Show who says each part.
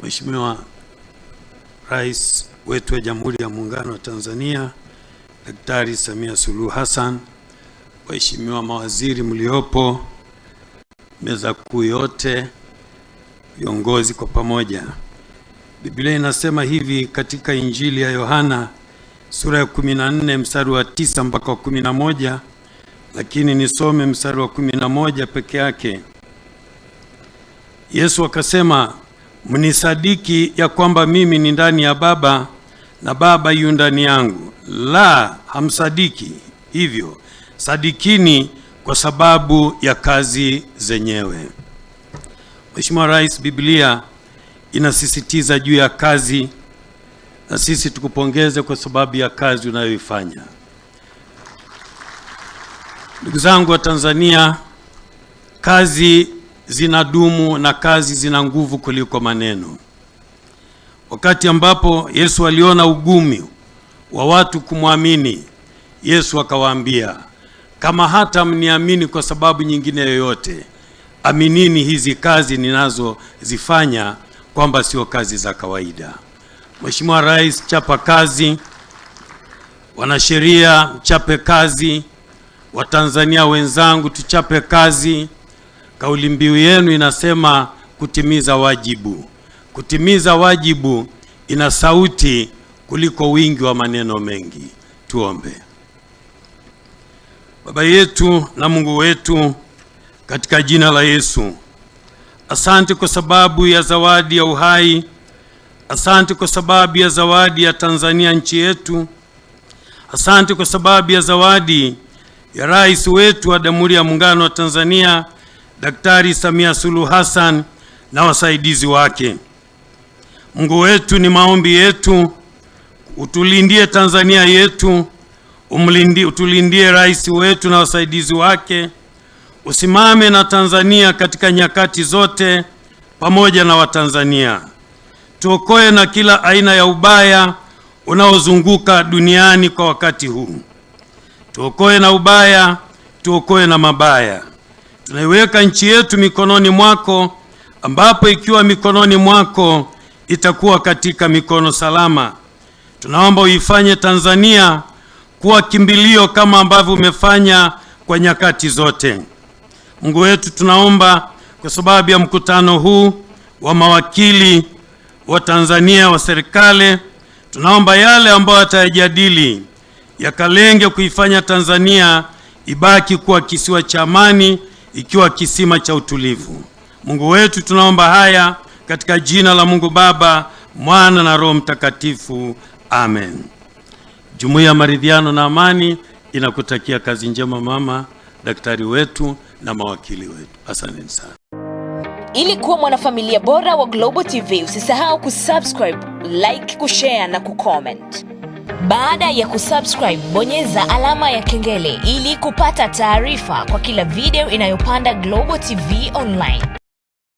Speaker 1: Mheshimiwa Rais wetu wa Jamhuri ya Muungano wa Tanzania Daktari Samia Suluhu Hassan, waheshimiwa mawaziri mliopo, meza kuu yote, viongozi kwa pamoja. Biblia inasema hivi katika Injili ya Yohana sura ya 14 mstari wa 9 mpaka wa 11, lakini nisome mstari wa 11 peke yake. Yesu akasema, mnisadiki ya kwamba mimi ni ndani ya Baba na Baba yu ndani yangu? La, hamsadiki. Hivyo sadikini kwa sababu ya kazi zenyewe. Mheshimiwa Rais, Biblia inasisitiza juu ya kazi, na sisi tukupongeze kwa sababu ya kazi unayoifanya. Ndugu zangu wa Tanzania, kazi zinadumu na kazi zina nguvu kuliko maneno. Wakati ambapo Yesu aliona ugumu wa watu kumwamini, Yesu akawaambia, kama hata mniamini kwa sababu nyingine yoyote, aminini hizi kazi ninazozifanya kwamba sio kazi za kawaida. Mheshimiwa Rais, chapa kazi. Wanasheria, chape kazi. Watanzania wenzangu, tuchape kazi. Kauli mbiu yenu inasema kutimiza wajibu. Kutimiza wajibu ina sauti kuliko wingi wa maneno mengi. Tuombe. Baba yetu na Mungu wetu, katika jina la Yesu, asante kwa sababu ya zawadi ya uhai. Asante kwa sababu ya zawadi ya Tanzania nchi yetu. Asante kwa sababu ya zawadi ya Rais wetu wa Jamhuri ya Muungano wa Tanzania Daktari Samia Suluhu Hassan na wasaidizi wake. Mungu wetu, ni maombi yetu utulindie Tanzania yetu, utulindie rais wetu na wasaidizi wake. Usimame na Tanzania katika nyakati zote pamoja na Watanzania. Tuokoe na kila aina ya ubaya unaozunguka duniani kwa wakati huu. Tuokoe na ubaya, tuokoe na mabaya. Tunaiweka nchi yetu mikononi mwako, ambapo ikiwa mikononi mwako itakuwa katika mikono salama. Tunaomba uifanye Tanzania kuwa kimbilio kama ambavyo umefanya kwa nyakati zote. Mungu wetu, tunaomba kwa sababu ya mkutano huu wa mawakili wa Tanzania wa serikali, tunaomba yale ambayo atajadili yakalenge kuifanya Tanzania ibaki kuwa kisiwa cha amani, ikiwa kisima cha utulivu. Mungu wetu, tunaomba haya katika jina la Mungu Baba, Mwana na Roho Mtakatifu. Amen. Jumuiya ya Maridhiano na Amani inakutakia kazi njema mama, daktari wetu na mawakili wetu. Asante sana.
Speaker 2: Ili kuwa mwanafamilia bora wa Global TV, usisahau kusubscribe, like, kushare na kucomment. Baada ya kusubscribe, bonyeza alama ya kengele ili kupata taarifa kwa kila video inayopanda Global TV Online.